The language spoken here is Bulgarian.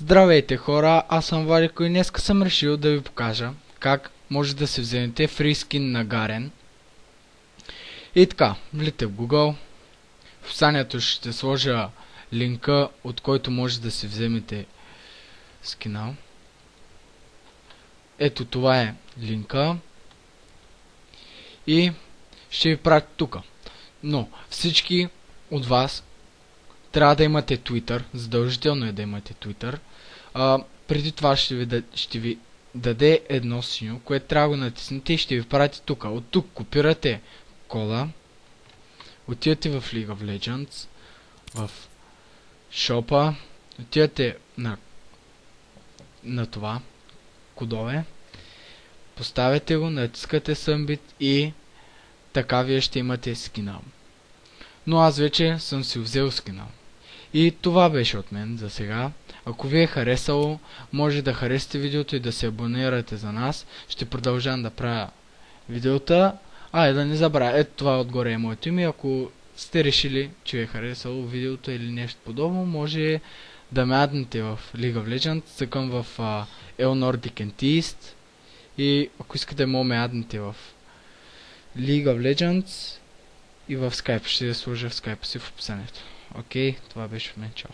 Здравейте хора, аз съм Валико и днес съм решил да ви покажа как може да се вземете фри скин на Гарен. И така, влите в Google, в описанието ще сложа линка, от който може да се вземете скина. Ето това е линка и ще ви прати тук. Но всички от вас трябва да имате Twitter, задължително е да имате Twitter. Преди това ще ви даде едно синьо, което трябва да го натиснете и ще ви прати тук. От тук копирате кода, отивате в League of Legends, в шопа, отивате на това, кодове, поставяте го, натискате Submit и така вие ще имате скина. Но аз вече съм си взел скина. И това беше от мен за сега. Ако ви е харесало, може да харесате видеото и да се абонирате за нас. Ще продължавам да правя видеота. И да не забравя, ето това отгоре е моето име. Ако сте решили, че ви е харесало видеото или нещо подобно, може да ме аднете в League of Legends. Цъкам в El Nordic and East. И ако искате, може ме аднете в League of Legends и в Skype. Ще я сложа в Skype си в описанието. Окей, това беше от мен. Чао.